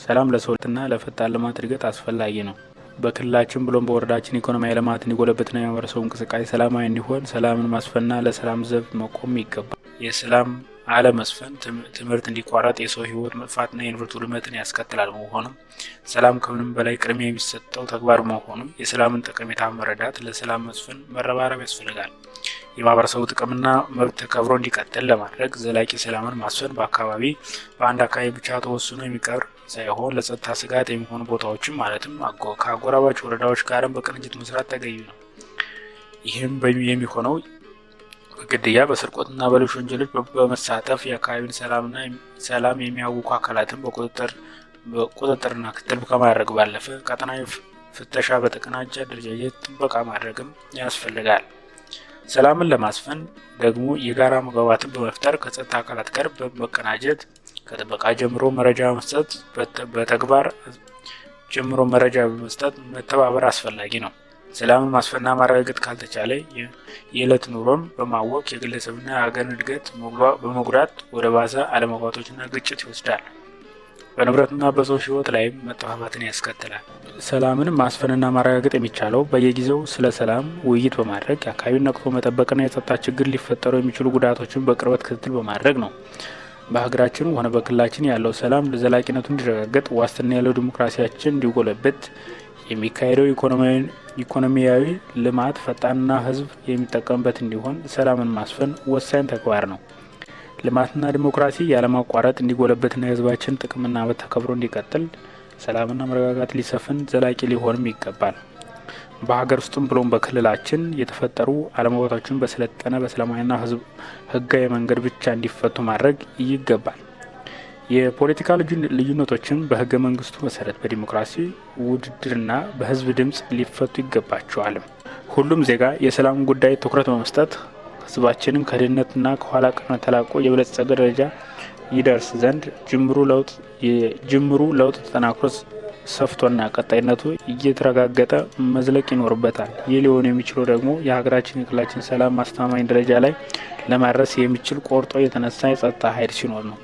ሰላም ለሰውና ለፈጣን ልማት እድገት አስፈላጊ ነው። በክልላችን ብሎም በወረዳችን ኢኮኖሚያዊ ልማት እንዲጎለብትና የማህበረሰቡ እንቅስቃሴ ሰላማዊ እንዲሆን ሰላምን ማስፈንና ለሰላም ዘብ መቆም ይገባል። የሰላም አለመስፈን ትምህርት እንዲቋረጥ፣ የሰው ህይወት መጥፋትና የንብረት ውድመትን ያስከትላል። መሆኑም ሰላም ከምንም በላይ ቅድሚያ የሚሰጠው ተግባር መሆኑም የሰላምን ጠቀሜታ መረዳት ለሰላም መስፈን መረባረብ ያስፈልጋል። የማህበረሰቡ ጥቅምና መብት ተከብሮ እንዲቀጥል ለማድረግ ዘላቂ ሰላምን ማስፈን በአንድ አካባቢ ብቻ ተወስኖ የሚቀር ሳይሆን ለጸጥታ ስጋት የሚሆኑ ቦታዎችም ማለትም ከአጎራባች ወረዳዎች ጋርም በቅንጅት መስራት ተገቢ ነው። ይህም የሚሆነው በግድያ፣ በስርቆትና በሌሎች ወንጀሎች በመሳተፍ የአካባቢን ሰላም የሚያውኩ አካላትን በቁጥጥርና ክትትል ከማድረግ ባለፈ ቀጠናዊ ፍተሻ በተቀናጀ አደረጃጀት ጥበቃ ማድረግም ያስፈልጋል። ሰላምን ለማስፈን ደግሞ የጋራ መግባባትን በመፍጠር ከጸጥታ አካላት ጋር በመቀናጀት ከጥበቃ ጀምሮ መረጃ በመስጠት በተግባር ጀምሮ መረጃ በመስጠት መተባበር አስፈላጊ ነው። ሰላምን ማስፈንና ማረጋገጥ ካልተቻለ የዕለት ኑሮን በማወክ የግለሰብና የሀገርን እድገት በመጉዳት ወደ ባሰ አለመግባባቶችና ግጭት ይወስዳል። በንብረትና በሰው ህይወት ላይም መጠፋፋትን ያስከትላል። ሰላምን ማስፈንና ማረጋገጥ የሚቻለው በየጊዜው ስለ ሰላም ውይይት በማድረግ የአካባቢን ነቅቶ መጠበቅና የጸጥታ ችግር ሊፈጠሩ የሚችሉ ጉዳቶችን በቅርበት ክትትል በማድረግ ነው። በሀገራችን ሆነ በክልላችን ያለው ሰላም ለዘላቂነቱ እንዲረጋገጥ ዋስትና ያለው ዲሞክራሲያችን እንዲጎለበት የሚካሄደው ኢኮኖሚያዊ ልማት ፈጣንና ህዝብ የሚጠቀምበት እንዲሆን ሰላምን ማስፈን ወሳኝ ተግባር ነው። ልማትና ዲሞክራሲ ያለማቋረጥ እንዲጎለበትና የህዝባችን ጥቅምና መብት ተከብሮ እንዲቀጥል ሰላምና መረጋጋት ሊሰፍን ዘላቂ ሊሆንም ይገባል። በሀገር ውስጥም ብሎም በክልላችን የተፈጠሩ አለመግባባቶችን በሰለጠነ በሰላማዊና ህጋዊ መንገድ ብቻ እንዲፈቱ ማድረግ ይገባል። የፖለቲካ ልዩነቶችን በህገ መንግስቱ መሰረት በዲሞክራሲ ውድድርና በህዝብ ድምጽ ሊፈቱ ይገባቸዋል። ሁሉም ዜጋ የሰላም ጉዳይ ትኩረት በመስጠት ህዝባችንን ከድህነትና ከኋላ ቀርነት ተላቆ የበለጸገ ደረጃ ይደርስ ዘንድ ጅምሩ ለውጥ ተጠናክሮ ሰፍቶና ቀጣይነቱ እየተረጋገጠ መዝለቅ ይኖርበታል። ይህ ሊሆን የሚችለው ደግሞ የሀገራችን የክልላችን ሰላም ማስተማማኝ ደረጃ ላይ ለማድረስ የሚችል ቆርጦ የተነሳ የጸጥታ ኃይል ሲኖር ነው።